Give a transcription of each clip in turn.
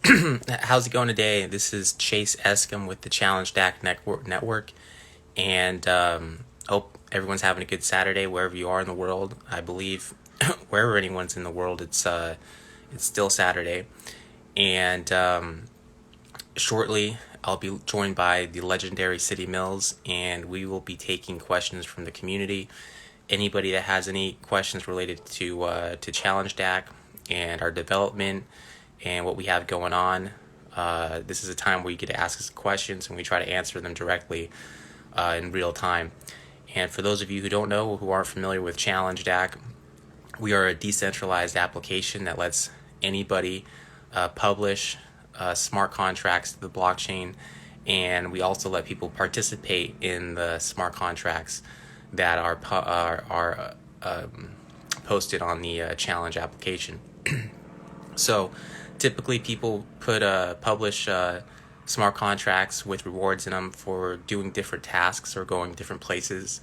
How's it going today? This is Chase Escom with the ChallengeDac Network, and hope everyone's having a good Saturday wherever you are in the world. I believe wherever anyone's in the world, it's still Saturday, and shortly I'll be joined by the legendary City Mills, and we will be taking questions from the community. Anybody that has any questions related to ChallengeDac and our development and what we have going on. This is a time where you get to ask us questions and we try to answer them directly in real time. And for those of you who don't know, who aren't familiar with ChallengeDac, we are a decentralized application that lets anybody publish smart contracts to the blockchain, and we also let people participate in the smart contracts that are posted on the Challenge application. So typically people publish smart contracts with rewards in them for doing different tasks or going different places.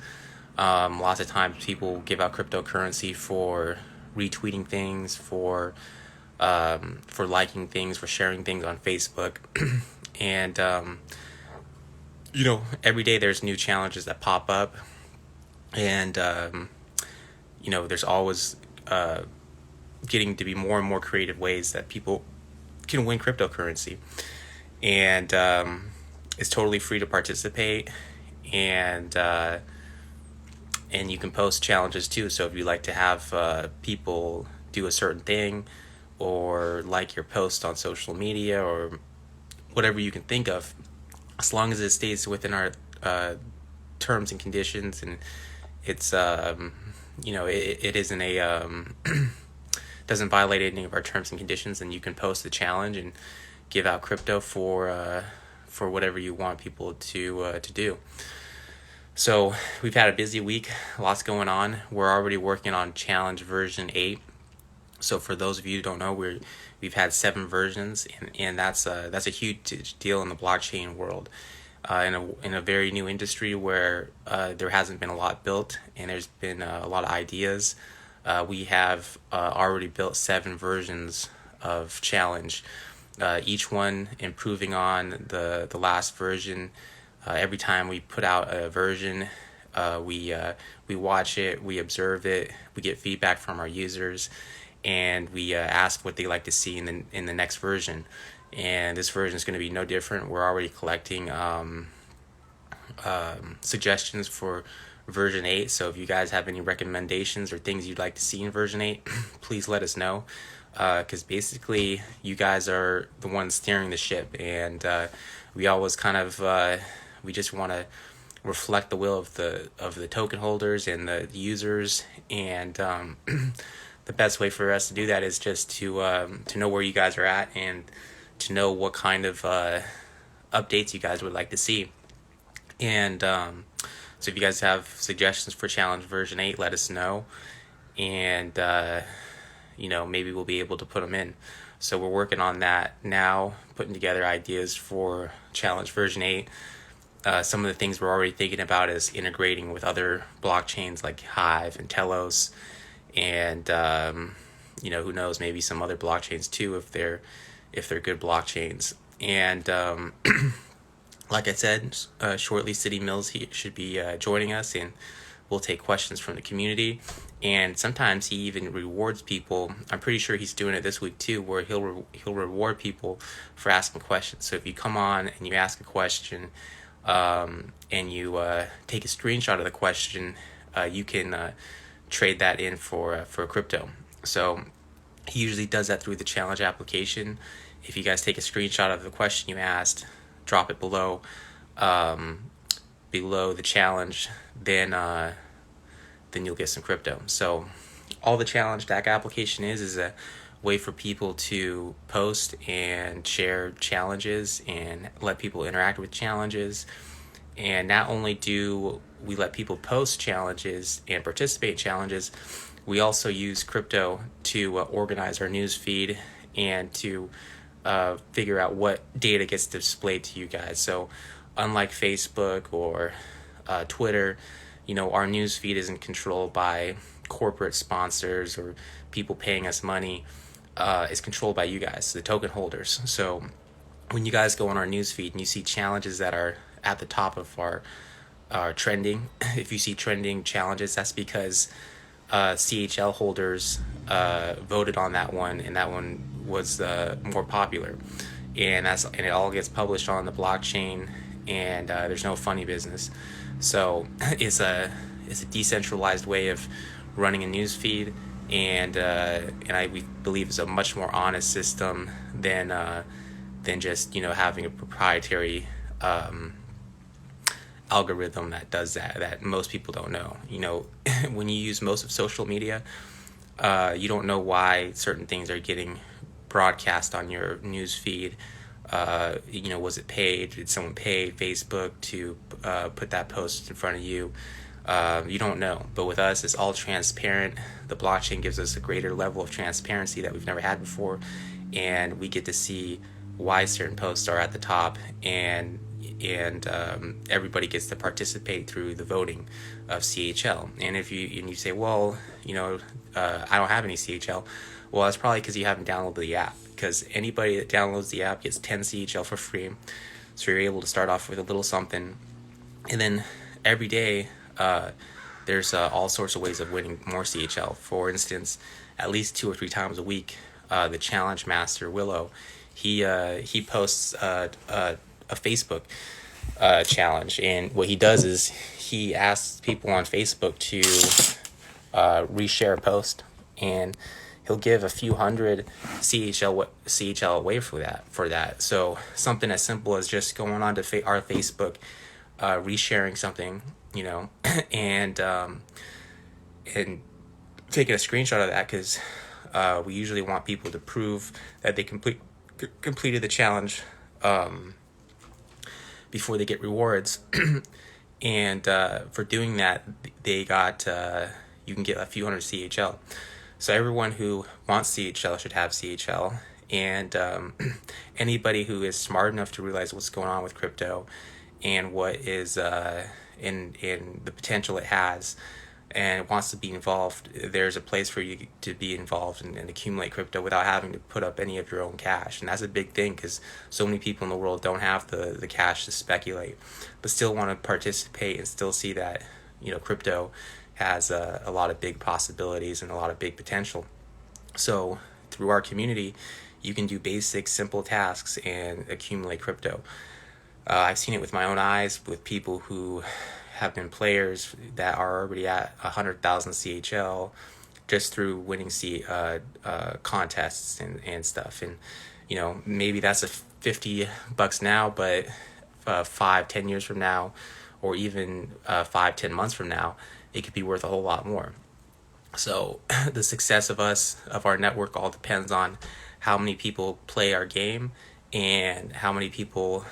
Lots of times people give out cryptocurrency for retweeting things, for liking things, for sharing things on Facebook. And every day there's new challenges that pop up, and there's always getting to be more and more creative ways that people can win cryptocurrency, and it's totally free to participate, and you can post challenges too. So if you like to have people do a certain thing, or like your post on social media, or whatever you can think of, as long as it stays within our terms and conditions, and it's it isn't a doesn't violate any of our terms and conditions, and you can post the challenge and give out crypto for whatever you want people to do. So we've had a busy week, lots going on. We're already working on Challenge version 8. So for those of you who don't know, we've had 7 versions, and that's a huge deal in the blockchain world. In a very new industry where there hasn't been a lot built, and there's been a lot of ideas. We have already built 7 versions of Challenge, each one improving on the last version. Every time we put out a version, we watch it, we observe it, we get feedback from our users, and we ask what they like to see in the next version. And this version is going to be no different. We're already collecting suggestions for version 8. So if you guys have any recommendations or things you'd like to see in version 8, please let us know, because basically you guys are the ones steering the ship, and we always kind of we just want to reflect the will of the token holders and the users, and the best way for us to do that is just to know where you guys are at, and to know what kind of updates you guys would like to see. And so if you guys have suggestions for Challenge version 8, let us know, and maybe we'll be able to put them in. So we're working on that now, putting together ideas for Challenge version 8. Some of the things we're already thinking about is integrating with other blockchains like Hive and Telos, and who knows, maybe some other blockchains too, if they're good blockchains. And like I said, shortly City Mills should be joining us, and we'll take questions from the community. And sometimes he even rewards people. I'm pretty sure he's doing it this week too, where he'll reward people for asking questions. So if you come on and you ask a question, and you take a screenshot of the question, you can trade that in for crypto. So he usually does that through the Challenge application. If you guys take a screenshot of the question you asked, drop it below the challenge, then you'll get some crypto. So all the ChallengeDac application is a way for people to post and share challenges and let people interact with challenges. And not only do we let people post challenges and participate in challenges, we also use crypto to organize our news feed and to figure out what data gets displayed to you guys. So unlike Facebook or Twitter, our news feed isn't controlled by corporate sponsors or people paying us money. is controlled by you guys, the token holders. So when you guys go on our newsfeed and you see challenges that are at the top of our trending, if you see trending challenges, that's because CHL holders voted on that one, and that one was more popular, and it all gets published on the blockchain, and there's no funny business. So it's a decentralized way of running a news feed, and we believe it's a much more honest system than just having a proprietary algorithm that does that most people don't know. When you use most of social media, you don't know why certain things are getting broadcast on your news feed. Was it paid? Did someone pay Facebook to put that post in front of you? You don't know. But with us, it's all transparent. The blockchain gives us a greater level of transparency that we've never had before, and we get to see why certain posts are at the top, and everybody gets to participate through the voting of CHL. And if you say, well, I don't have any CHL, well, that's probably because you haven't downloaded the app. Because anybody that downloads the app gets 10 CHL for free, so you're able to start off with a little something, and then every day there's all sorts of ways of winning more CHL. For instance, at least 2 or 3 times a week, the challenge master Willow, he posts a Facebook challenge, and what he does is he asks people on Facebook to reshare a post, and he'll give a few hundred CHL away for that. So something as simple as just going on to our Facebook, resharing something, and taking a screenshot of that, because we usually want people to prove that they completed the challenge before they get rewards. And for doing that, they got you can get a few hundred CHL. So everyone who wants CHL should have CHL, and anybody who is smart enough to realize what's going on with crypto and what is in the potential it has, and wants to be involved, there's a place for you to be involved and accumulate crypto without having to put up any of your own cash. And that's a big thing, because so many people in the world don't have the cash to speculate, but still want to participate and still see that crypto has a lot of big possibilities and a lot of big potential. So through our community, you can do basic, simple tasks and accumulate crypto. I've seen it with my own eyes with people who have been players that are already at 100,000 CHL just through winning contests and stuff. And maybe that's a $50 now, but 5-10 years from now, or even 5-10 months from now, it could be worth a whole lot more. So the success of our network all depends on how many people play our game and how many people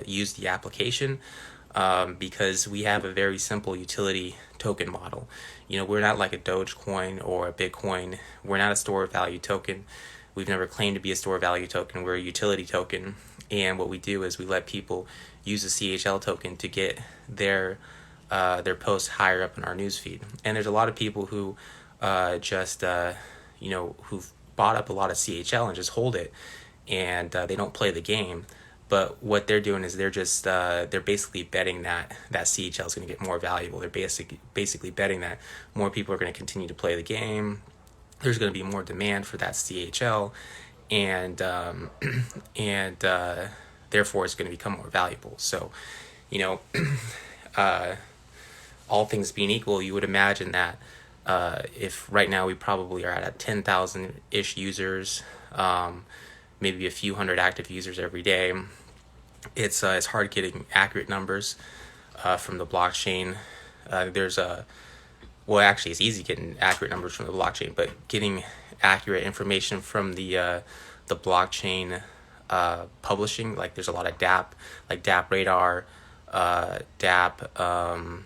use the application, because we have a very simple utility token model. We're not like a Dogecoin or a Bitcoin. We're not a store of value token. We've never claimed to be a store of value token. We're a utility token, and what we do is we let people use a CHL token to get their posts higher up in our newsfeed. And there's a lot of people who who've bought up a lot of CHL and just hold it, and they don't play the game. But what they're doing is they're basically betting that CHL is going to get more valuable. They're basically betting that more people are going to continue to play the game. There's going to be more demand for that CHL, and therefore it's going to become more valuable. So, all things being equal, you would imagine that if right now we probably are at 10,000-ish users, maybe a few hundred active users every day, it's hard getting accurate numbers from the blockchain. Actually, it's easy getting accurate numbers from the blockchain, but getting accurate information from the blockchain publishing, like there's a lot of DApp, like DApp Radar, DApp.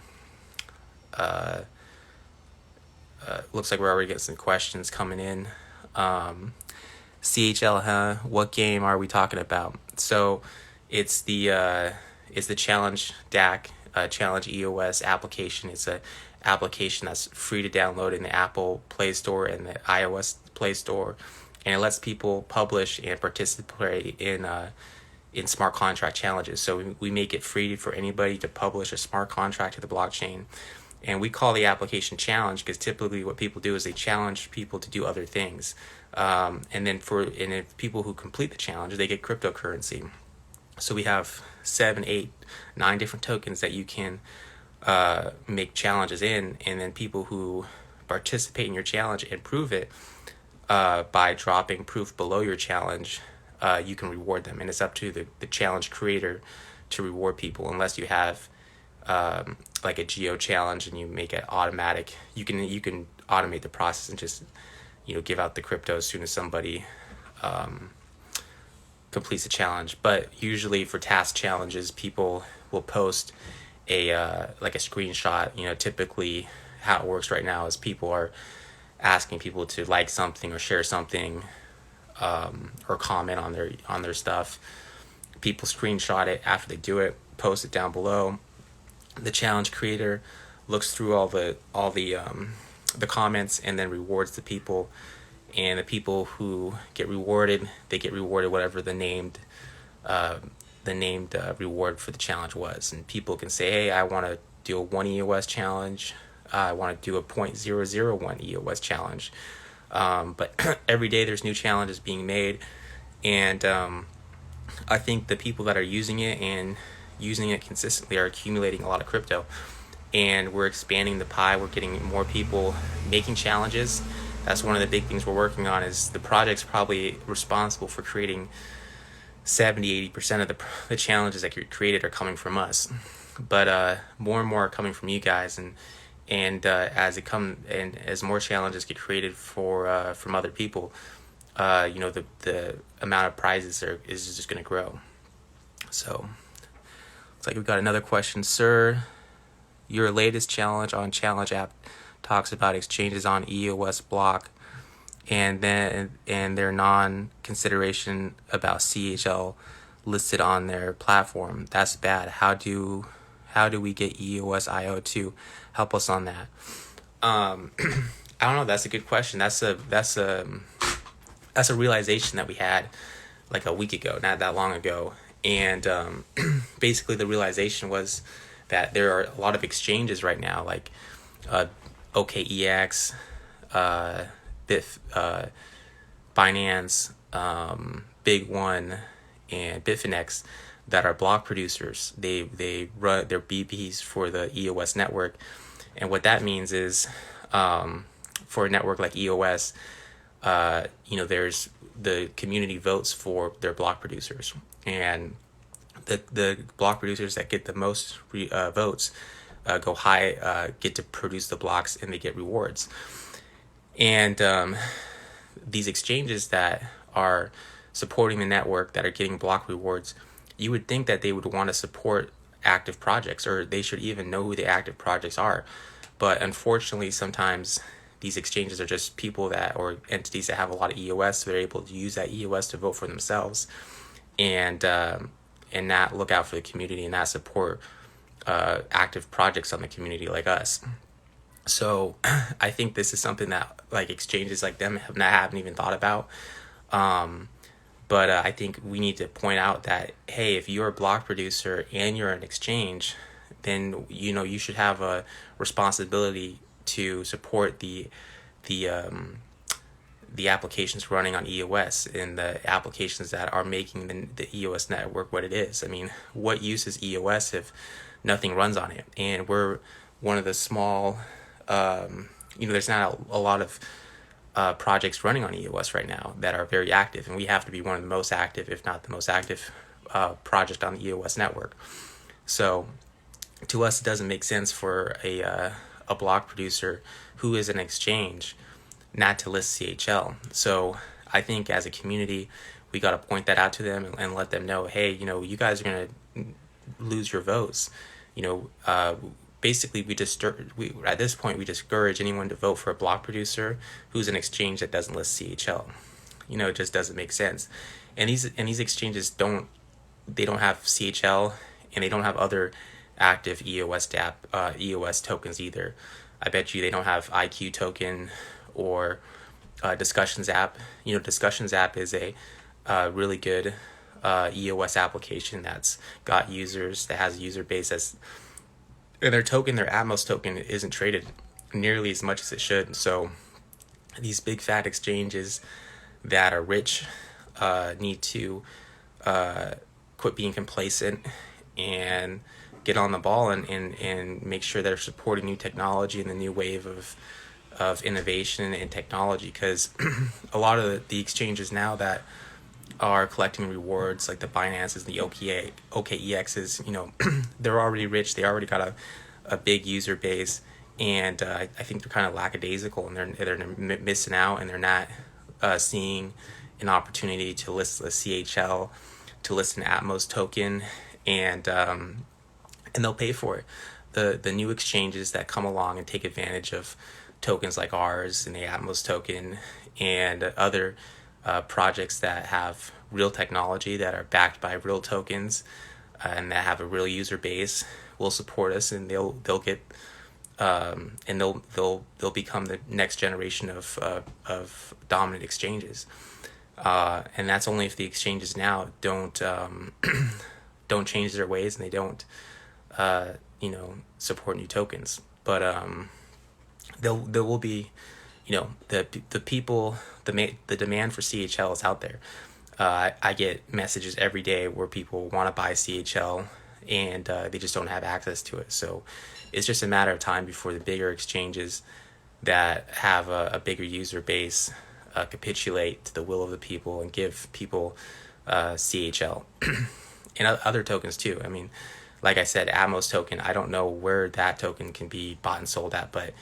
Looks like we're already getting some questions coming in. CHL, huh? What game are we talking about? So it's the ChallengeDac Challenge EOS application. It's a application that's free to download in the Apple Play Store and the iOS Play Store. and it lets people publish and participate in smart contract challenges. So we make it free for anybody to publish a smart contract to the blockchain. And we call the application challenge because typically what people do is they challenge people to do other things. And if people who complete the challenge, they get cryptocurrency. So we have 7, 8, 9 different tokens that you can make challenges in, and then people who participate in your challenge and prove it by dropping proof below your challenge, you can reward them. And it's up to the challenge creator to reward people, unless you have like a geo challenge and you make it automatic. You can automate the process and just give out the crypto as soon as somebody completes a challenge. But usually for task challenges, people will post a like a screenshot. Typically how it works right now is people are asking people to like something or share something, or comment on their stuff. People screenshot it after they do it, post it down below. The challenge creator looks through all the comments and then rewards the people. And the people who get rewarded, they get rewarded whatever the named reward for the challenge was. And people can say, hey, I want to do a 1 EOS challenge. I want to do a 0.001 EOS challenge. But every day there's new challenges being made. And I think the people that are using it and using it consistently are accumulating a lot of crypto. And we're expanding the pie. We're getting more people making challenges. That's one of the big things we're working on. Is the project's probably responsible for creating 70-80% of the challenges that get created are coming from us, but more and more are coming from you guys. And as more challenges get created from other people, the amount of prizes is just going to grow. So looks like we've got another question. Sir, your latest challenge on Challenge app talks about exchanges on EOS block and their non-consideration about CHL listed on their platform. That's bad. How do we get EOS IO to help us on that? I don't know. That's a good question. That's a realization that we had like a week ago, not that long ago. And basically the realization was that there are a lot of exchanges right now, like OKEX, Binance, Big One, and Bitfinex that are block producers. They run their BPs for the EOS network, and what that means is, for a network like EOS, there's the community votes for their block producers, and the block producers that get the most votes go high, get to produce the blocks, and they get rewards. And these exchanges that are supporting the network, that are getting block rewards, you would think that they would want to support active projects, or they should even know who the active projects are. But unfortunately, sometimes these exchanges are just people or entities that have a lot of EOS, so they're able to use that EOS to vote for themselves, and not look out for the community and not support active projects on the community like us. So I think this is something that like exchanges like them haven't even thought about. But I think we need to point out that, hey, if you're a block producer and you're an exchange, then you should have a responsibility to support the applications running on EOS and the applications that are making the EOS network what it is. I mean, what use is EOS if nothing runs on it? And we're one of the small, there's not a lot of projects running on EOS right now that are very active, and we have to be one of the most active, if not the most active project on the EOS network. So to us, it doesn't make sense for a block producer who is an exchange not to list CHL. So I think as a community, we got to point that out to them and let them know, hey, you guys are going to lose your votes. Basically, at this point, we discourage anyone to vote for a block producer who's an exchange that doesn't list CHL. It just doesn't make sense. And these exchanges don't have CHL, and they don't have other active EOS tokens either. I bet you they don't have IQ token or Discussions app. Discussions app is a really good EOS application that's got users, that has a user base that's, and their token, their Atmos token, isn't traded nearly as much as it should. So these big fat exchanges that are rich need to quit being complacent and get on the ball and make sure they're supporting new technology and the new wave of innovation and technology, because a lot of the exchanges now that are collecting rewards, like the Binances, the OKEXs, they're already rich. They already got a big user base, and I think they're kind of lackadaisical, and they're missing out, and they're not seeing an opportunity to list a CHL, to list an Atmos token, and they'll pay for it. The new exchanges that come along and take advantage of tokens like ours and the Atmos token and other projects that have real technology, that are backed by real tokens, and that have a real user base, will support us, and they'll get and they'll become the next generation of dominant exchanges. And that's only if the exchanges now don't don't change their ways, and they don't support new tokens. But there will be, the people, the demand for CHL is out there. I get messages every day where people want to buy CHL, and they just don't have access to it. So it's just a matter of time before the bigger exchanges that have a bigger user base capitulate to the will of the people and give people CHL and other tokens too. I mean, like I said, Atmos token, I don't know where that token can be bought and sold at, but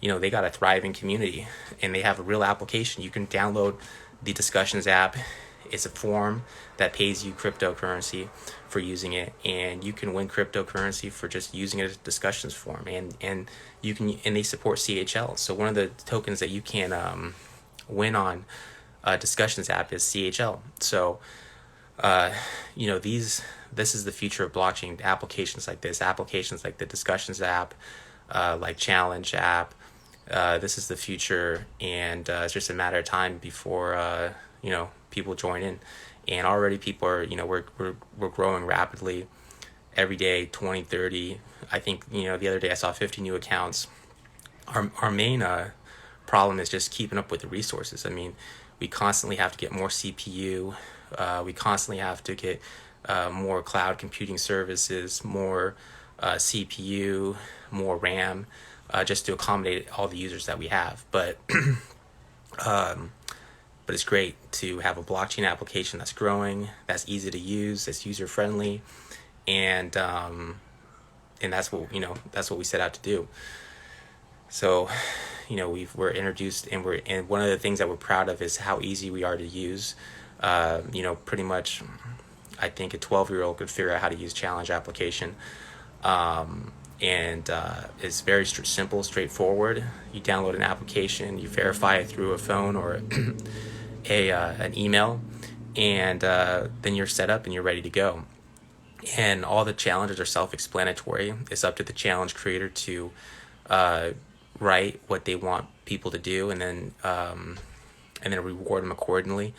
they got a thriving community, and they have a real application. You can download the Discussions app. It's a form that pays you cryptocurrency for using it, and you can win cryptocurrency for just using it as a discussions form. And you can, and they support CHL. So one of the tokens that you can win on Discussions app is CHL. So this is the future of blockchain. Applications like this, applications like the Discussions app, like Challenge app. This is the future, and it's just a matter of time before people join in. And already people are, we're growing rapidly every day, 20, 30. I think, the other day I saw 50 new accounts. Our main problem is just keeping up with the resources. I mean, we constantly have to get more CPU. We constantly have to get more cloud computing services, more CPU, more RAM, just to accommodate all the users that we have. But it's great to have a blockchain application that's growing, that's easy to use, that's user friendly, and that's what we set out to do. So, we're introduced, and one of the things that we're proud of is how easy we are to use. Pretty much, I think a 12-year-old could figure out how to use Challenge application. And it's very simple, straightforward. You download an application, you verify it through a phone or an email, and then you're set up and you're ready to go. And all the challenges are self-explanatory. It's up to the challenge creator to write what they want people to do, and then reward them accordingly.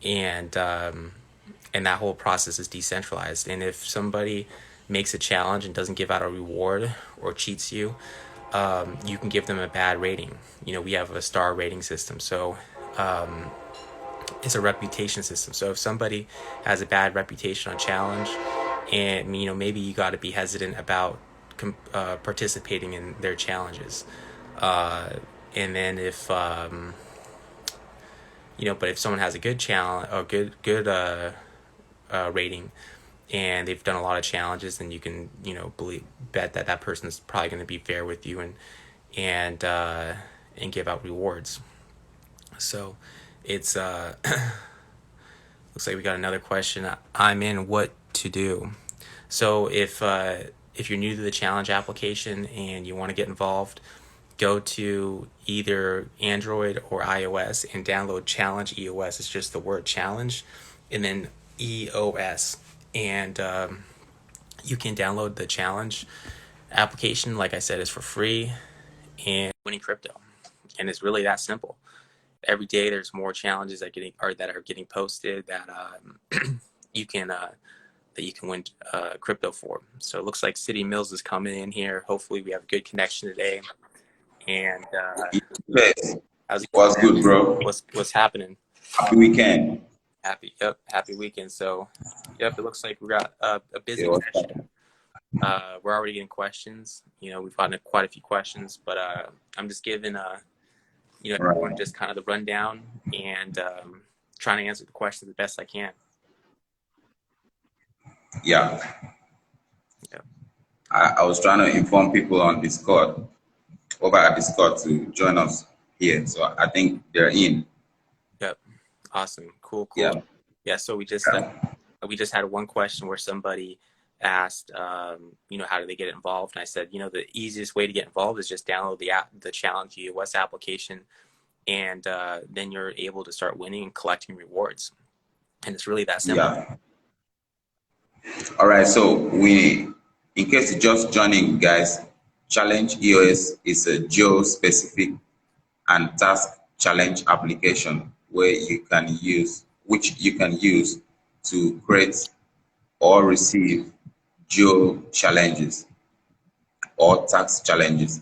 And that whole process is decentralized. And if somebody makes a challenge and doesn't give out a reward or cheats you, you can give them a bad rating. We have a star rating system, so it's a reputation system. So if somebody has a bad reputation on challenge, and maybe you got to be hesitant about participating in their challenges. And then if but if someone has a good challenge or good rating, and they've done a lot of challenges, then you can bet that person's probably going to be fair with you and give out rewards. So it's looks like we got another question. I'm in what to do. So if you're new to the Challenge application and you want to get involved, go to either Android or iOS and download Challenge EOS. It's just the word challenge and then EOS. And you can download the Challenge application. Like I said, it's for free, and winning crypto. And it's really that simple. every day there's more challenges that are getting posted that you can win crypto for. So it looks like City Mills is coming in here. Hopefully we have a good connection today. And Yes. how's it What's going, good, man? bro? What's happening? Happy weekend. Happy weekend. So, yep, it looks like we got a busy Yeah, what's session. We're already getting questions. We've gotten quite a few questions, but I'm just giving everyone right. just kind of the rundown and trying to answer the questions the best I can. Yeah. Yep. I was trying to inform people on Discord, over at Discord to join us here. So I think they're in. Yep. Awesome. Cool. Yeah. Yeah. So we just had one question where somebody asked, how do they get involved? And I said, the easiest way to get involved is just download the Challenge EOS application, and then you're able to start winning and collecting rewards. And it's really that simple. Yeah. All right. So in case you're just joining, guys, Challenge EOS is a geo-specific and task challenge application which you can use to create or receive geo challenges or tax challenges.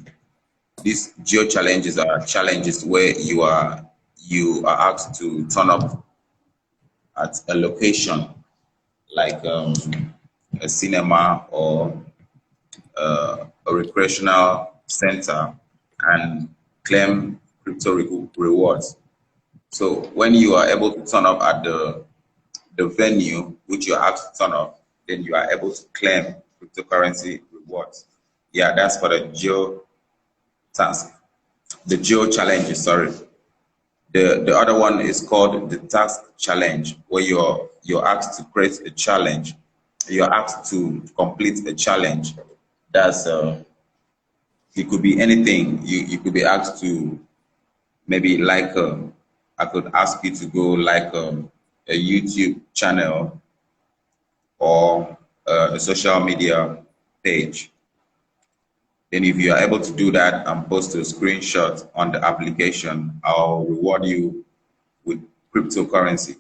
These geo challenges are challenges where you are asked to turn up at a location like a cinema or a recreational center and claim crypto rewards. So when you are able to turn up at the venue which you're asked to turn up, then you are able to claim cryptocurrency rewards. Yeah, that's for the geo task, the geo challenges, sorry. The other one is called the task challenge, where you're asked to create a challenge. You're asked to complete a challenge. That's it could be anything. You could be asked to maybe I could ask you to go like a YouTube channel or a social media page. Then if you are able to do that and post a screenshot on the application, I'll reward you with cryptocurrency.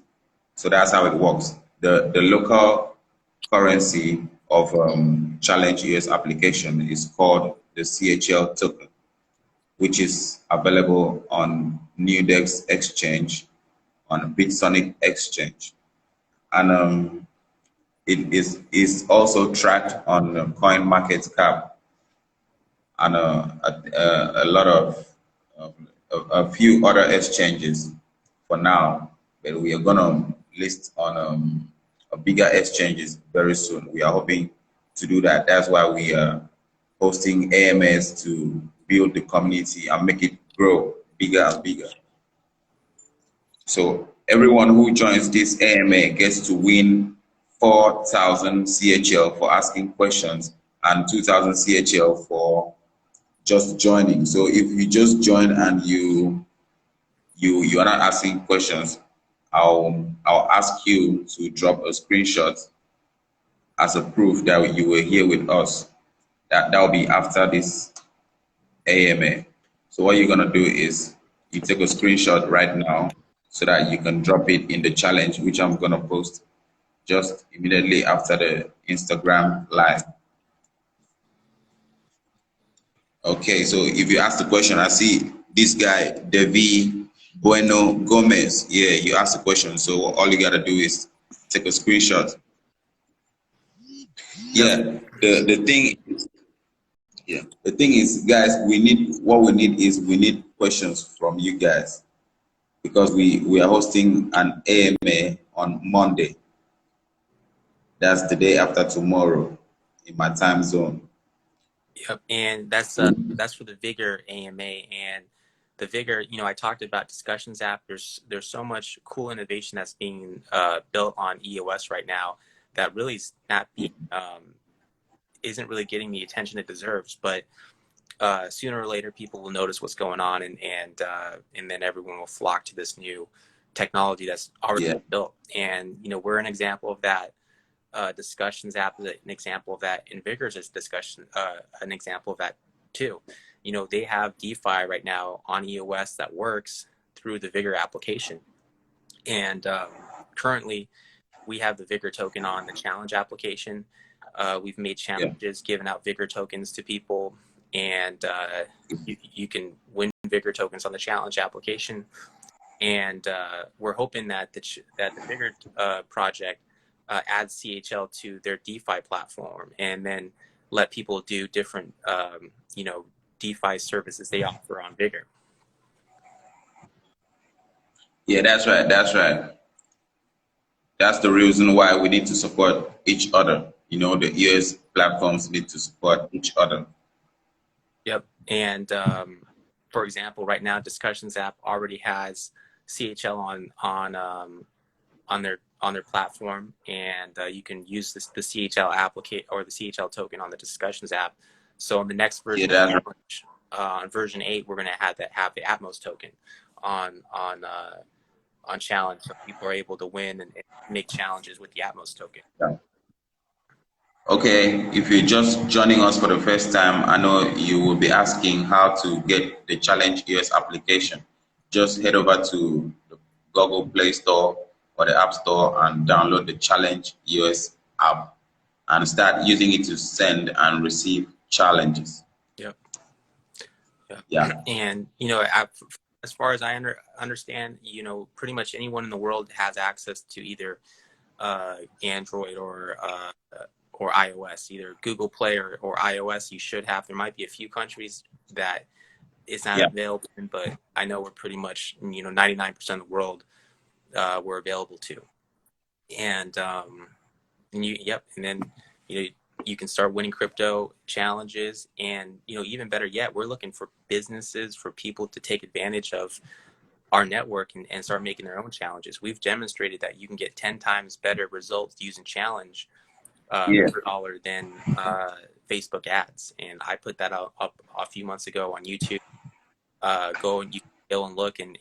So that's how it works. The local currency of Challenge US application is called the CHL token, which is available on Nudex Exchange, on Bitsonic Exchange. And it is also tracked on CoinMarketCap and a lot of a few other exchanges for now, but we are gonna list on a bigger exchanges very soon. We are hoping to do that. That's why we are hosting AMAs to build the community and make it grow bigger and bigger. So everyone who joins this AMA gets to win 4,000 CHL for asking questions and 2,000 CHL for just joining. So if you just join and you are not asking questions, I'll ask you to drop a screenshot as a proof that you were here with us. That will be after this AMA. So what you're gonna do is you take a screenshot right now so that you can drop it in the challenge, which I'm gonna post just immediately after the Instagram live. Okay, so if you ask the question, I see this guy, Devi Bueno Gomez. Yeah, you asked the question. So all you gotta do is take a screenshot. Yeah, the thing is, yeah, the thing is, guys, we need questions from you guys because we are hosting an AMA on Monday. That's the day after tomorrow in my time zone. Yep, and that's for the Vigor AMA. And the Vigor, I talked about Discussions app. There's so much cool innovation that's being built on EOS right now that really is not being isn't really getting the attention it deserves. But sooner or later, people will notice what's going on, and then everyone will flock to this new technology that's already been built. And we're an example of that. Discussions app is an example of that. And Vigor's is an example of that too. They have DeFi right now on EOS that works through the Vigor application. And currently, we have the Vigor token on the challenge application. We've made Yeah. challenges, given out Vigor tokens to people, and you can win Vigor tokens on the challenge application. And we're hoping that the Vigor project adds CHL to their DeFi platform, and then let people do different, DeFi services they offer on Vigor. Yeah, that's right. That's right. That's the reason why we need to support each other. You know, the EOS platforms need to support each other. Yep. And for example, right now, Discussions app already has CHL on their platform, and you can use the CHL applicate or the CHL token on the Discussions app. So in the next version of Challenge, on version 8, we're going to have the Atmos token on Challenge, so people are able to win and make challenges with the Atmos token. Yeah. Okay, if you're just joining us for the first time, I know you will be asking how to get the Challenge EOS application. Just head over to the Google Play Store or the App Store and download the Challenge EOS app and start using it to send and receive challenges. Yep. Yeah. And as far as I understand, pretty much anyone in the world has access to either Android or iOS, either Google Play or iOS. You should have. There might be a few countries that it's not available in, but I know we're pretty much 99% of the world we're available to. And and then you can start winning crypto challenges, and even better yet, we're looking for businesses, for people to take advantage of our network and start making their own challenges. We've demonstrated that you can get 10 times better results using challenge per dollar than Facebook ads, and I put that up a few months ago on YouTube. Go and you can go and look, and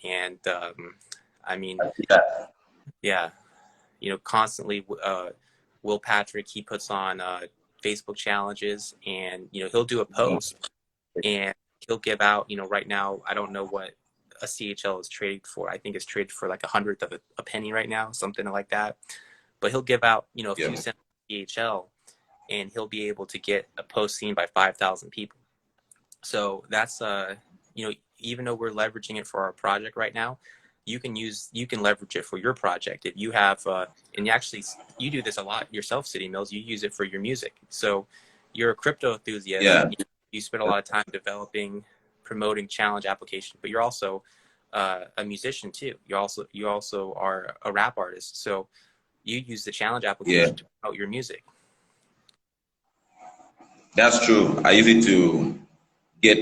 I mean, yeah, constantly. Will Patrick, he puts on Facebook challenges, and he'll do a post and he'll give out, right now I don't know what a CHL is traded for. I think it's traded for like 1/100 of a penny right now, something like that. But he'll give out a few cents CHL, and he'll be able to get a post seen by 5,000 people. So that's even though we're leveraging it for our project right now, you can leverage it for your project if you have and you do this a lot yourself, City Mills. You use it for your music. So you're a crypto enthusiast. You spend a lot of time developing, promoting challenge applications, but you're also a musician too. You also are a rap artist. So you use the challenge application to promote your music. That's true. I use it to get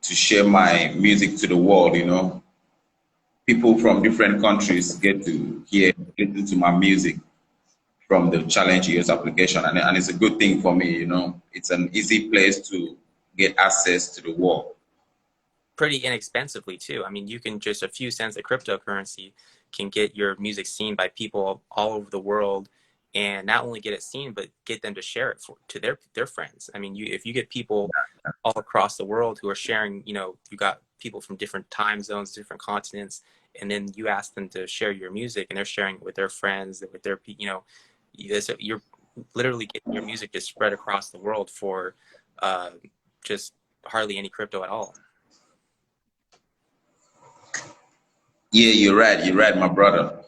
to share my music to the world. People from different countries get to listen to my music from the Challenge EOS application, and it's a good thing for me. It's an easy place to get access to the world. Pretty inexpensively too. I mean, you can just a few cents of cryptocurrency can get your music seen by people all over the world, and not only get it seen, but get them to share it to their friends. I mean, if you get people all across the world who are sharing, you got people from different time zones, different continents, and then you ask them to share your music, and they're sharing it with their friends, with their, you're literally getting your music just spread across the world for just hardly any crypto at all. Yeah, you're right, my brother.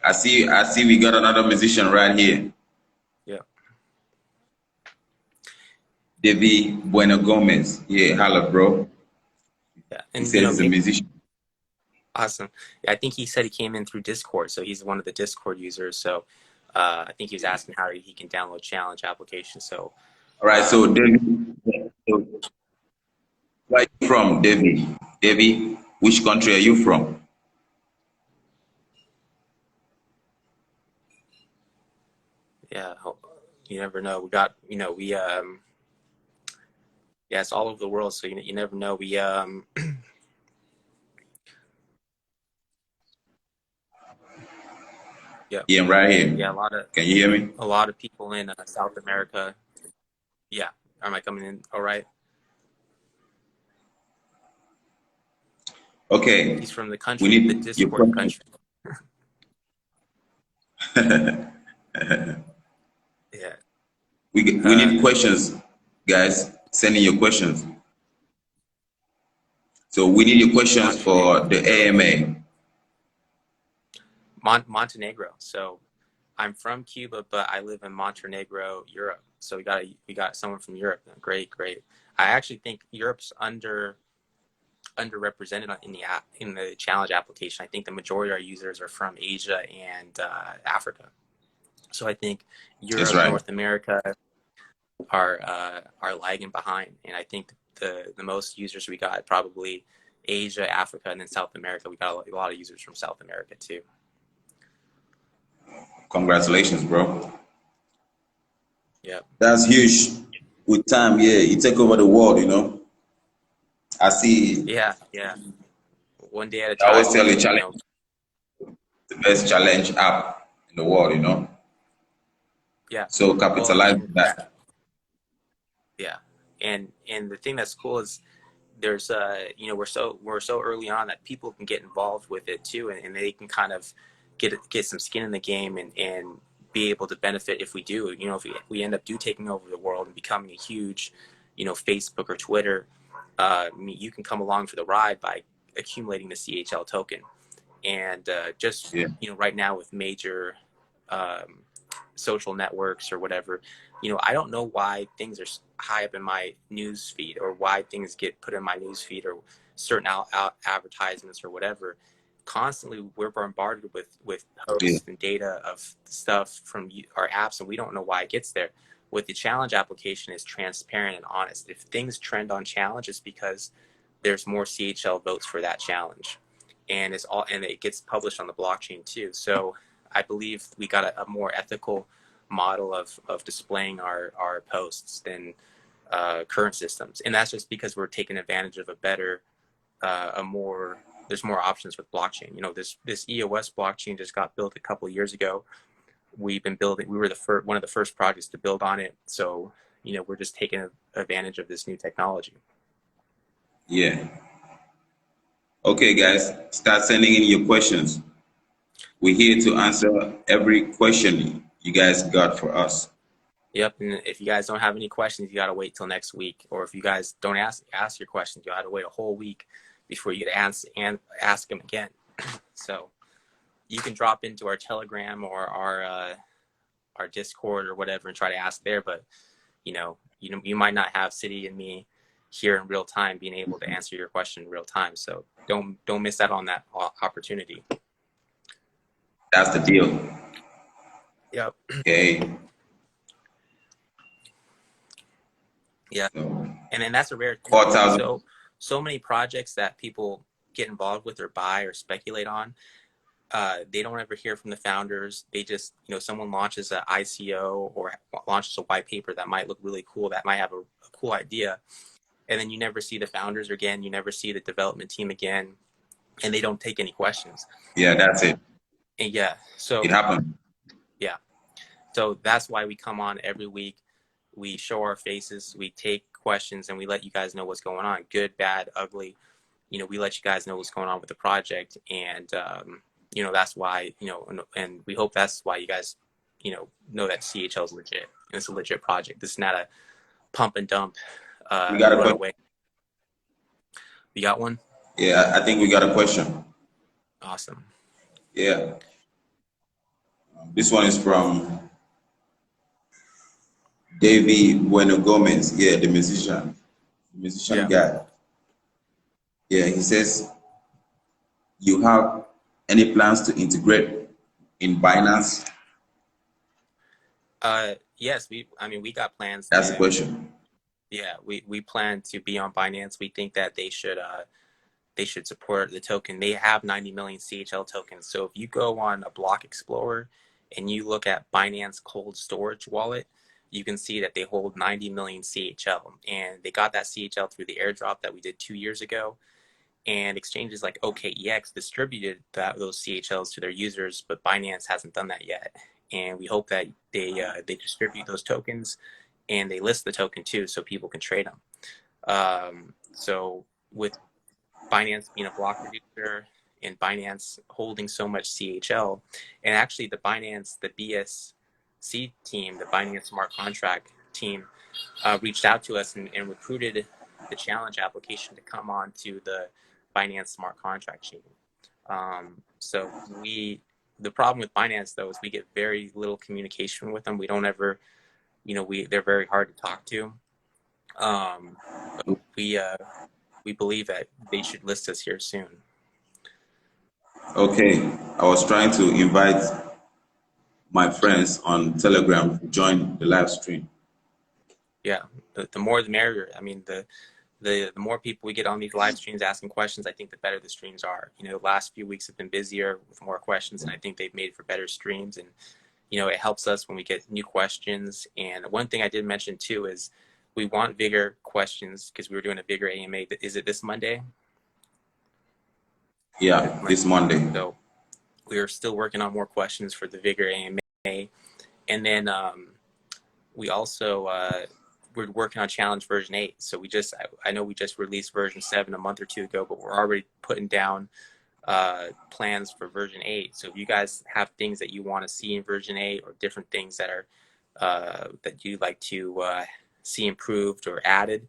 I see we got another musician right here. Yeah. David Bueno Gomez. Yeah, hello, bro. Yeah. And he says he's a musician. Awesome. Yeah, I think he said he came in through Discord, so he's one of the Discord users. So I think he was asking how he can download challenge application. So all right, so David, where are you from, David? David, which country are you from? Yeah, you never know. We got, yeah, it's all over the world, so you never know. We Yeah, right here. Yeah, Can you hear me? A lot of people in South America. Yeah, am I coming in all right? Okay, He's from the we country, the need your Discord question. country. Yeah. We Uh, need questions, guys. Send in your questions. So we need your questions for Montenegro. the AMA. Montenegro. So I'm from Cuba, but I live in Montenegro, Europe. So we got someone from Europe. Great, great. I actually think Europe's underrepresented in the challenge application. I think the majority of our users are from Asia and Africa. So I think That's Europe, right. North America are lagging behind, and I think the most users we got probably Asia, Africa, and then South America. We got a lot of users from South America too. Congratulations, bro. Yep. That's huge. With time, yeah, you take over the world, you know. I see. Yeah, yeah. One day at a I always time. tell you, Just challenge the best challenge app in the world, you know. yeah. So Well, capitalize on and that. yeah, and the thing that's cool is there's we're so early on that people can get involved with it too, and they can kind of get some skin in the game and be able to benefit if we do, if we end up taking over the world and becoming a huge, Facebook or Twitter. You can come along for the ride by accumulating the CHL token, and just Yeah, right now with major um, social networks or whatever, I don't know why things are high up in my news feed, or why things get put in my news feed, or certain advertisements or whatever. Constantly we're bombarded with yeah, posts and data of stuff from our apps, and we don't know why it gets there. With the challenge application, is transparent and honest. If things trend on challenge, it's because there's more CHL votes for that challenge, and it gets published on the blockchain too. So I believe we got a more ethical model of displaying our posts than current systems, and that's just because we're taking advantage of a better, a more there's more options with blockchain. This EOS blockchain just got built a couple of years ago. We've been building. We were one of the first projects to build on it. So we're just taking advantage of this new technology. yeah. Okay, guys, start sending in your questions. We're here to answer every question you guys got for us. Yep. And if you guys don't have any questions, you got to wait till next week. Or if you guys don't ask your questions, you'll have to wait a whole week before you get to ask them again. So you can drop into our Telegram or our Discord or whatever and try to ask there. But you might not have City and me here in real time being able to answer your question in real time. So don't miss out on that opportunity. That's the deal. Yep. Okay. Yeah. So, And then that's a rare thing. 4,000. So many projects that people get involved with or buy or speculate on, they don't ever hear from the founders. They just, someone launches an ICO or launches a white paper that might look really cool, that might have a cool idea, and then you never see the founders again. You never see the development team again, and they don't take any questions. Yeah, that's it. And yeah, It so happened. yeah, so that's why we come on every week. We show our faces, we take questions, and we let you guys know what's going on, good, bad, ugly. We let you guys know what's going on with the project, and that's why, and we hope that's why you guys, know that CHL is legit. And it's a legit project. This is not a pump and dump, We got a question. runaway. You got one? Yeah, I think we got a question. Awesome. Yeah. This one is from Davey Bueno Gomez. Yeah, the musician Yeah. guy. Yeah, he says, you have any plans to integrate in Binance? Yes, we got plans That's the to, question. yeah, we plan to be on Binance. We think that they should support the token. They have 90 million CHL tokens. So if you go on a block explorer and you look at Binance Cold Storage Wallet, you can see that they hold 90 million CHL. And they got that CHL through the airdrop that we did 2 years ago. And exchanges like OKEX distributed those CHLs to their users, but Binance hasn't done that yet. And we hope that they distribute those tokens and they list the token too, so people can trade them. So with Binance being a block producer and Binance holding so much CHL, and actually the BSC team, the Binance Smart Contract team, reached out to us and recruited the challenge application to come on to the Binance Smart Contract chain. So the problem with Binance though is we get very little communication with them. We don't ever, they're very hard to talk to. But we believe that they should list us here soon. Okay, I was trying to invite my friends on Telegram to join the live stream. Yeah, the more the merrier. I mean, the more people we get on these live streams asking questions, I think the better the streams are. The last few weeks have been busier with more questions, and I think they've made for better streams. And it helps us when we get new questions. And one thing I did mention too is we want Vigor questions because we were doing a Vigor AMA. Is it this Monday? Yeah, this Monday. So we are still working on more questions for the Vigor AMA. And then we also we're working on Challenge version 8. So I know we just released version 7 a month or two ago, but we're already putting down plans for version 8. So if you guys have things that you want to see in version 8 or different things that are that you'd like to see improved or added,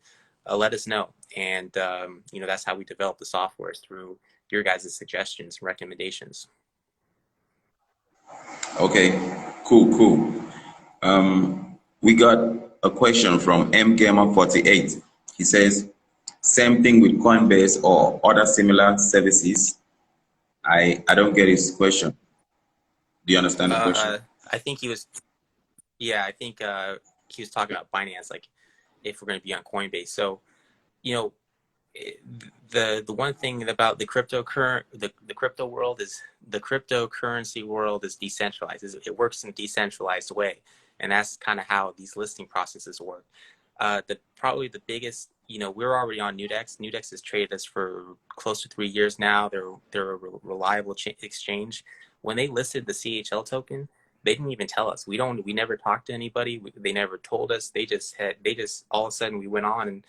let us know. And that's how we develop the software, is through your guys' suggestions and recommendations. Okay, cool. We got a question from mgamer48. He says, same thing with Coinbase or other similar services. I don't get his question. Do you understand the question? I think he was talking about Binance, like if we're going to be on Coinbase. So, the one thing about the crypto world is the cryptocurrency world is decentralized. It works in a decentralized way, and that's kind of how these listing processes work. Probably the biggest, we're already on Nudex. Nudex has traded us for close to 3 years now. They're a reliable exchange. When they listed the CHL token, they didn't even tell us. We never talked to anybody. They never told us. They just all of a sudden we went on and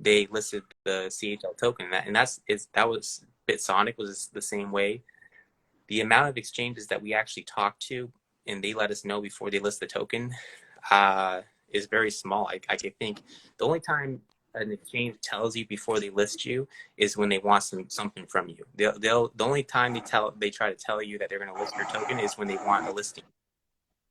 they listed the CHL token. That was BitSonic was the same way. The amount of exchanges that we actually talked to and they let us know before they list the token is very small. I think the only time an exchange tells you before they list you is when they want something from you. The only time they try to tell you that they're going to list your token is when they want a listing.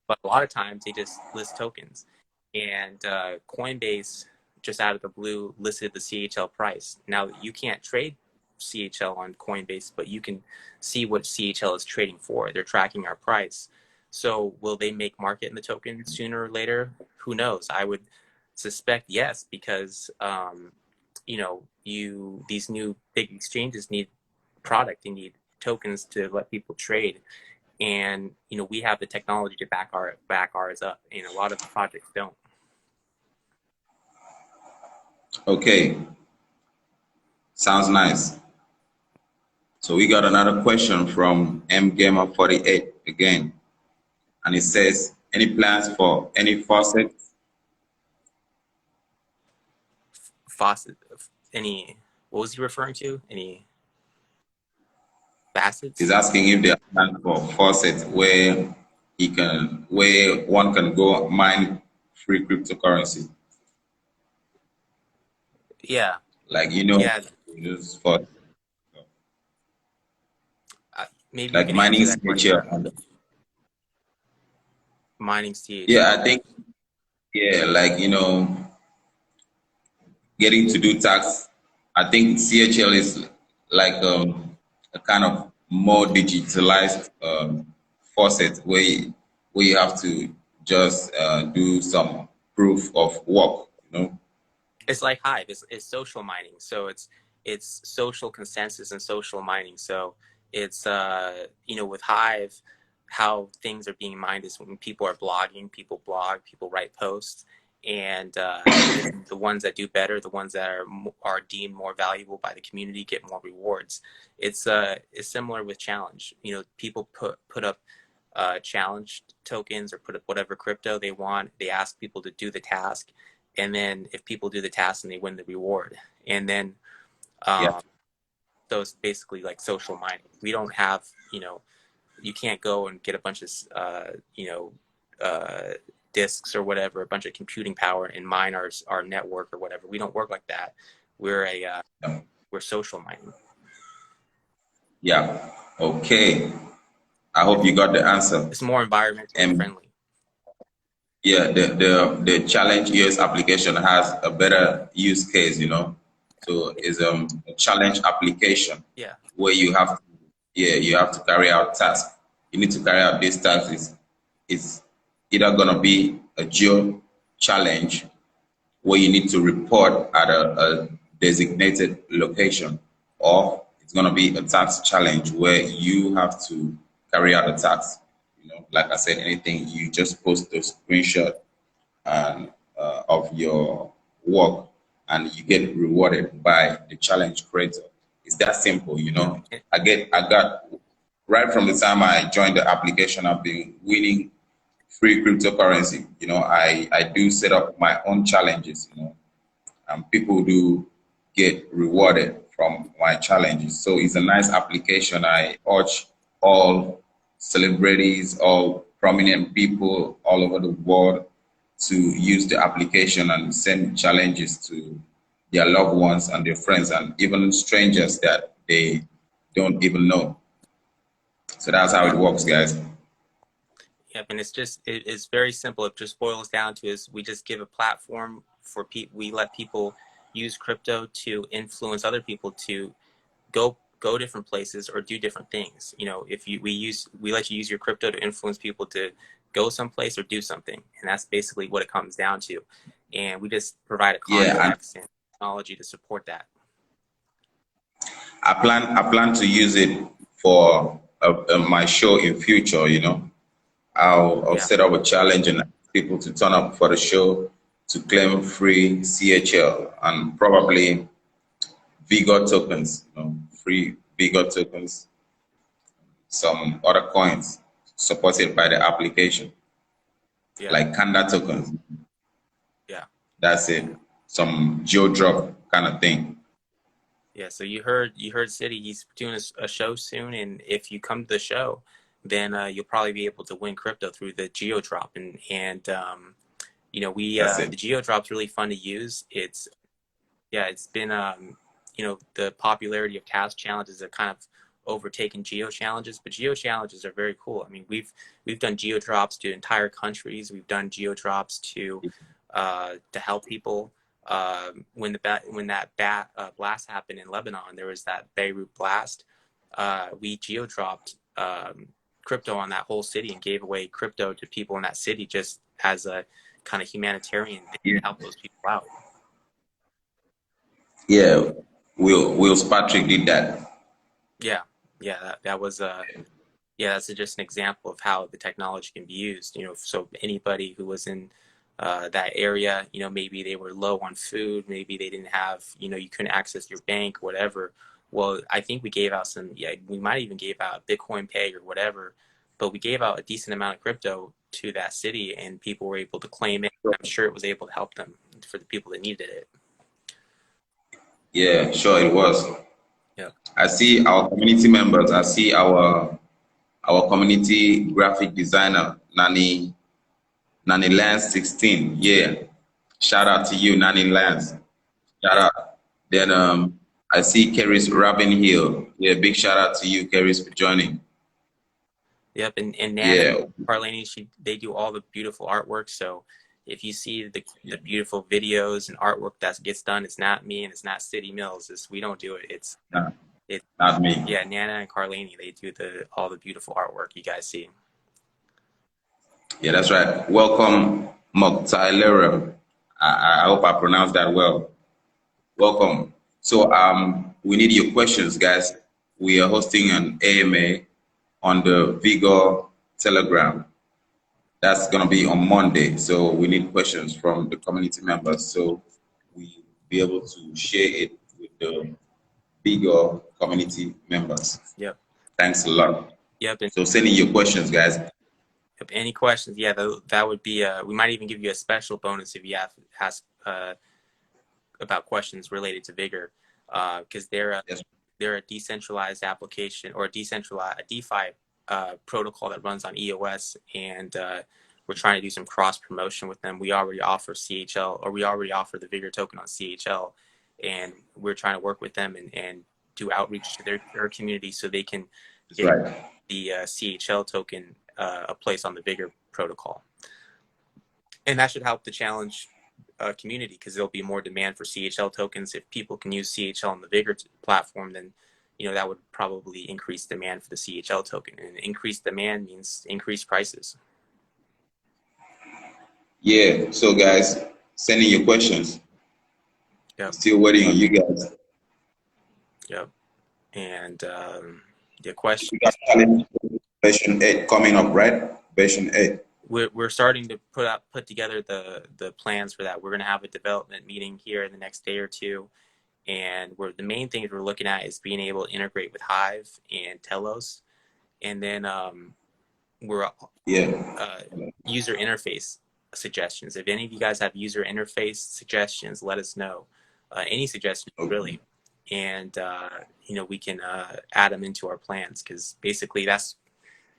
But a lot of times they just list tokens. And Coinbase, just out of the blue, listed the CHL price. Now, you can't trade CHL on Coinbase, but you can see what CHL is trading for. They're tracking our price. So will they make market in the token sooner or later? Who knows? I would suspect yes, because these new big exchanges need product. They need tokens to let people trade. And we have the technology to back ours up, and a lot of projects don't. Okay, sounds nice. So we got another question from mgamer48 again, and it says, any plans for any faucets? Faucet? What was he referring to? Any facets? He's asking if there are plans for faucets where one can go mine free cryptocurrency. Yeah. Like Yeah. use for Maybe like you can mining answer that question. CHL. Mining CHL. Yeah, I think like getting to do tax. I think CHL is like a kind of more digitalized faucet where you have to just do some proof of work. It's like Hive. It's social mining. So it's social consensus and social mining. So it's with Hive, how things are being mined is when people are blogging, people blog, people write posts, and the ones that do better, the ones that are deemed more valuable by the community, get more rewards. It's similar with Challenge. People put up challenge tokens or put up whatever crypto they want. They ask people to do the task, and then if people do the task and they win the reward, and then Yeah. crypto is basically like social mining. We don't have, you can't go and get a bunch of, disks or whatever, a bunch of computing power and mine our network or whatever. We don't work like that. We're Yeah. we're social mining. Yeah. Okay. I hope you got the answer. It's more environmentally And friendly. yeah, the challenge EOS application has a better use case, you know. So it's a challenge application Yeah. where you have to carry out tasks. You need to carry out these tasks. It's either gonna be a geo challenge where you need to report at a designated location, or it's going to be a task challenge where you have to carry out a task. You know, like I said, anything you just post a screenshot and of your work, and you get rewarded by the challenge creator. It's that simple, you Yeah. know. I got right from the time I joined the application, I've been winning free cryptocurrency. You know, I do set up my own challenges, you know, and people do get rewarded from my challenges. So it's a nice application. I urge all celebrities, all prominent people all over the world to use the application and send challenges to their loved ones and their friends and even strangers that they don't even know. So that's how it works, guys. Yep, and it's very simple. It just boils down to is we just give a platform for people. We let people use crypto to influence other people to go different places or do different things. If we let you use your crypto to influence people to go someplace or do something, and that's basically what it comes down to. And we just provide a Yeah, and context and technology to support that. I plan to use it for my show in future. You know, I'll Yeah, set up a challenge and ask people to turn up for the show to claim free CHL and probably Vigor tokens. You know, free Vigor tokens, some other coins supported by the application, yeah, like Kanda tokens. yeah. That's it. Some geodrop kind of thing. Yeah, so you heard City. He's doing a show soon, and if you come to the show, then you'll probably be able to win crypto through the Geo Drop. We That's it. the Geo Drop's really fun to use. It's been the popularity of task challenges have kind of overtaken geo challenges, but geo challenges are very cool. I mean, we've done geo drops to entire countries. We've done geo drops to help people. When that blast happened in Lebanon, there was that Beirut blast. We geo dropped crypto on that whole city and gave away crypto to people in that city just as a kind of humanitarian thing Yeah. to help those people out. Yeah. Will Patrick did that. Yeah, yeah, that was yeah, that's just an example of how the technology can be used. So anybody who was in that area, maybe they were low on food, maybe they didn't have, you couldn't access your bank, whatever. Well, I think we gave out we might even gave out Bitcoin Pay or whatever, but we gave out a decent amount of crypto to that city, and people were able to claim it. I'm sure it was able to help them for the people that needed it. Yeah, sure it was. Yeah. I see our community members. I see our community graphic designer, Nani Lance 16. Yeah. Shout out to you, Nani Lance. Shout Yeah. out. Then I see Keris Robin Hill. Yeah, big shout out to you, Keris, for joining. Yep, and Nana Yeah. Carlani, they do all the beautiful artwork. So if you see the beautiful videos and artwork that gets done, it's not me and it's not City Mills. We don't do it. Not, It not me. Yeah, Nana and Carlani, they do all the beautiful artwork you guys see. Yeah, that's right. Welcome, Moktailera. I hope I pronounced that well. Welcome. So we need your questions, guys. We are hosting an AMA on the Vigo Telegram. That's gonna be on Monday. So we need questions from the community members so we be able to share it with the Vigo community members. Yep. Thanks a lot. Yep. And So send in your questions, guys. if any questions, yeah, that would be we might even give you a special bonus if you ask about questions related to Vigor, because Yes. they're a decentralized application or a DeFi protocol that runs on EOS, and we're trying to do some cross promotion with them. We already offer CHL, or we already offer the Vigor token on CHL, and we're trying to work with them and do outreach to their community so they can That's get right. the CHL token a place on the Vigor protocol. And that should help the challenge community, because there'll be more demand for CHL tokens. If people can use CHL on the Vigor platform, then that would probably increase demand for the CHL token, and increased demand means increased prices. Yeah. So guys, send in your questions. Yep. Still waiting on you guys. Yep. And the question, We got challenge version 8 coming up, right? Version 8. we're starting to put together the plans for that. We're going to have a development meeting here in the next day or two, and the main things we're looking at is being able to integrate with Hive and Telos, and then we're Yeah. user interface suggestions. If any of you guys have user interface suggestions, let us know. Any suggestions, Okay. really, and we can add them into our plans, because basically that's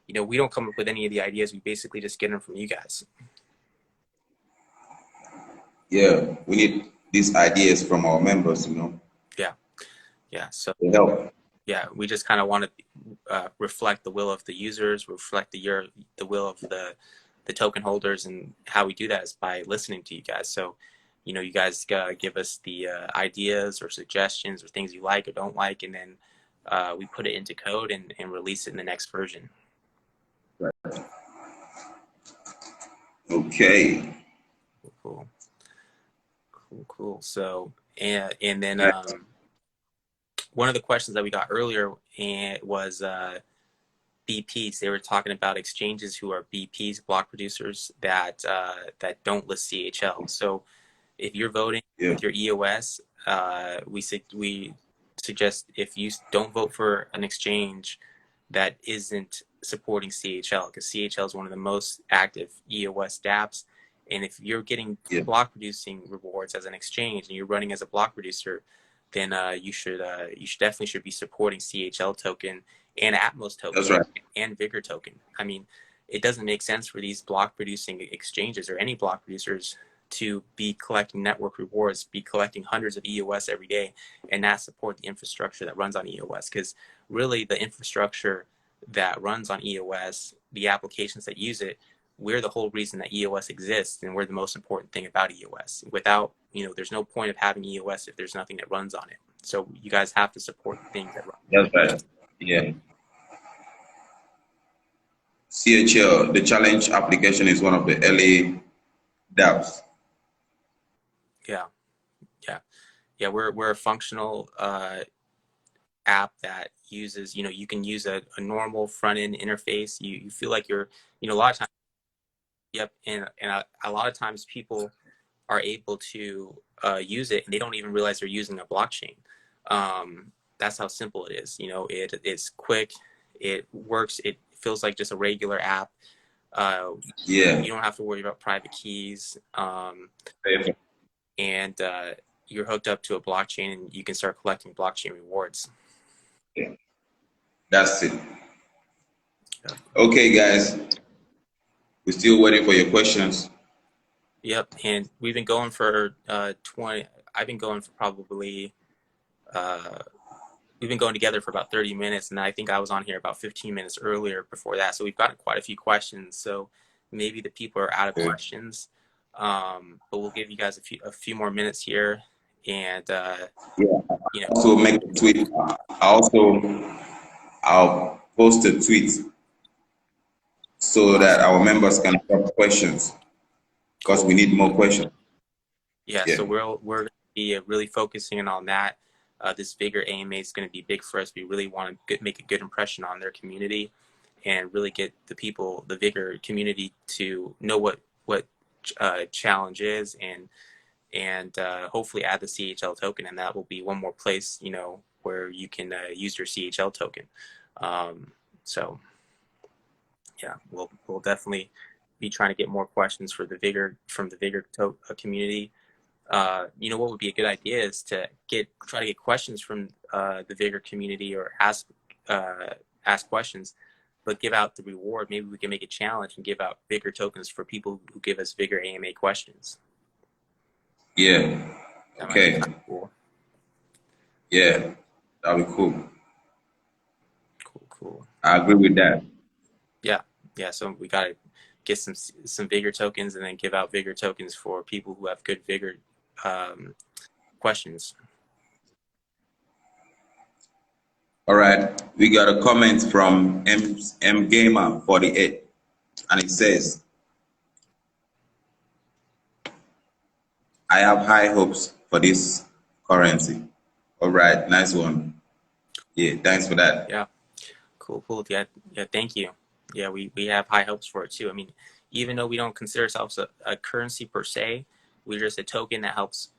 we don't come up with any of the ideas. We basically just get them from you guys. Yeah. We need these ideas from our members, Yeah. So to help. yeah, we just kind of want to reflect the will of the users, reflect the will of the token holders, and how we do that is by listening to you guys. So you guys give us the ideas or suggestions or things you like or don't like, and then we put it into code and release it in the next version. Right. Okay. Cool. So and then one of the questions that we got earlier was BPs. They were talking about exchanges who are BPs, block producers, that don't list CHL. So if you're voting Yeah. with your EOS, we suggest, if you don't vote for an exchange that isn't supporting CHL, because CHL is one of the most active EOS dApps. And if you're getting Yeah. block producing rewards as an exchange and you're running as a block producer, then you definitely should be supporting CHL token and Atmos token. That's right. And Vigor token. I mean, it doesn't make sense for these block producing exchanges or any block producers to be collecting network rewards, be collecting hundreds of EOS every day, and not support the infrastructure that runs on EOS. Because really, the infrastructure that runs on EOS, the applications that use it, we're the whole reason that EOS exists, and we're the most important thing about EOS. Without, there's no point of having EOS if there's nothing that runs on it. So you guys have to support the things that run. That's right. Yeah. CHL, the challenge application, is one of the early dApps. Yeah. We're a functional app that uses, you can use a normal front end interface. You feel like you're, a lot of times. Yep. And a lot of times people are able to use it and they don't even realize they're using a blockchain. That's how simple it is. It's quick. It works. It feels like just a regular app. Yeah. You don't have to worry about private keys. And you're hooked up to a blockchain and you can start collecting blockchain rewards. Yeah. That's it. Yeah. Okay, guys. We're still waiting for your questions. Yep. And we've been going for 20. I've been going for probably we've been going together for about 30 minutes, and I think I was on here about 15 minutes earlier before that. So we've gotten quite a few questions. So maybe the people are out of questions, but we'll give you guys a few more minutes here. And Also make a tweet. I'll post a tweet so that our members can have questions, because we need more questions. Yeah. So we're going to be really focusing on that. This Vigor AMA is going to be big for us. We really want to make a good impression on their community and really get the people, the Vigor community, to know what challenge is, and hopefully add the CHL token, and that will be one more place where you can use your CHL token. So yeah, we'll definitely be trying to get more questions for the Vigor from the Vigor community. what would be a good idea is to try to get questions from the Vigor community, or ask questions, but give out the reward. Maybe we can make a challenge and give out Vigor tokens for people who give us Vigor AMA questions. Yeah. That might be Okay. kind of cool. Yeah. That'll be cool. Cool. I agree with that. Yeah. So we gotta get some Vigor tokens, and then give out Vigor tokens for people who have good Vigor questions. All right. We got a comment from M Gamer 48, and it says, I have high hopes for this currency. All right, nice one. Yeah, thanks for that. Yeah. Cool. Yeah. Thank you. Yeah, we have high hopes for it too. I mean, even though we don't consider ourselves a currency per se, we're just a token that helps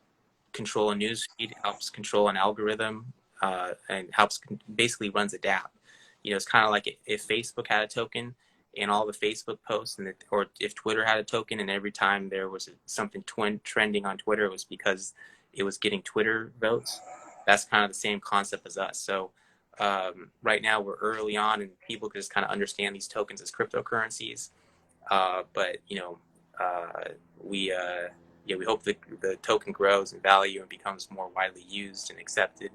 control a news feed, helps control an algorithm, and basically runs a DApp. It's kind of like if Facebook had a token and all the Facebook posts, or if Twitter had a token, and every time there was something trending on Twitter, it was because it was getting Twitter votes. That's kind of the same concept as us. So right now we're early on, and people can just kind of understand these tokens as cryptocurrencies. But we hope the token grows in value and becomes more widely used and accepted.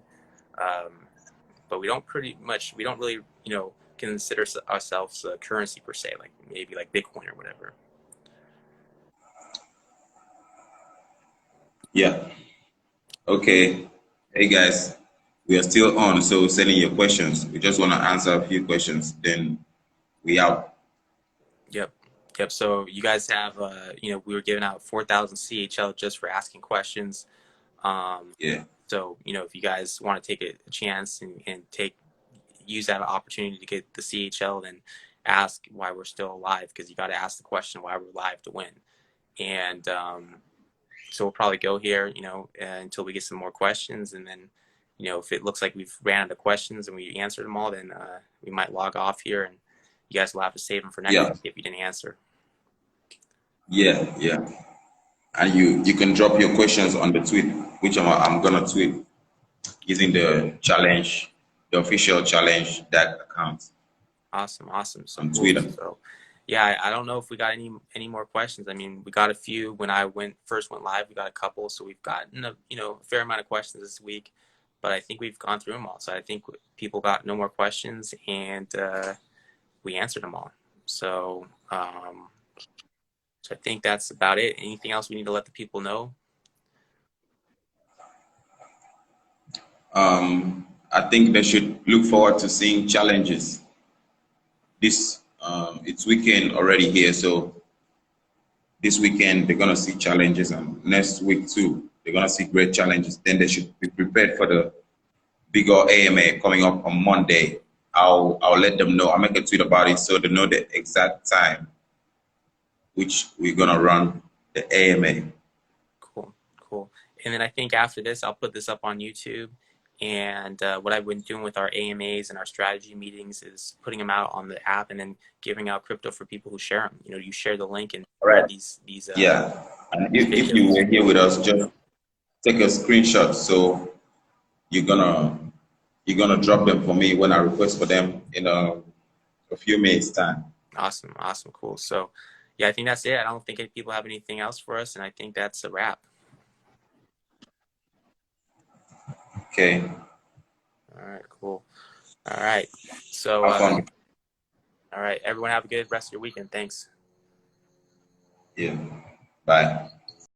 But we don't really consider ourselves a currency per se, like maybe like Bitcoin or whatever. Yeah. Okay. Hey guys, we are still on, so send in your questions. We just want to answer a few questions, then we out. Yep. So you guys have, we were giving out 4,000 CHL just for asking questions. Yeah. So, if you guys want to take a chance and use that opportunity to get the CHL, then ask why we're still alive, because you got to ask the question why we're alive to win. And so we'll probably go here, until we get some more questions. And then, if it looks like we've ran out of questions and we answered them all, then we might log off here, and you guys will have to save them for next week if you didn't answer. Yeah. And you can drop your questions on the tweet, which I'm gonna tweet using the official ChallengeDac account. Awesome. So On cool. Twitter. So yeah, I don't know if we got any more questions. I mean, we got a few when I first went live. We got a couple, so we've gotten a fair amount of questions this week, but I think we've gone through them all. So I think people got no more questions, and we answered them all. So I think that's about it. Anything else we need to let the people know? I think they should look forward to seeing challenges. It's weekend already here, so this weekend they're gonna see challenges, and next week too they're gonna see great challenges. Then they should be prepared for the bigger AMA coming up on Monday. I'll let them know. I'll make a tweet about it so they know the exact time which we're gonna run the AMA. Cool. And then I think after this, I'll put this up on YouTube. And what I've been doing with our AMAs and our strategy meetings is putting them out on the app, and then giving out crypto for people who share them. You share the link and these Yeah, and if you were here with us, just take a screenshot. So you're gonna drop them for me when I request for them in a few minutes time. Awesome, cool. So yeah, I think that's it. I don't think people have anything else for us, and I think that's a wrap. Okay. All right, cool. All right. So Have fun. All right, everyone have a good rest of your weekend. Thanks. Yeah. Bye.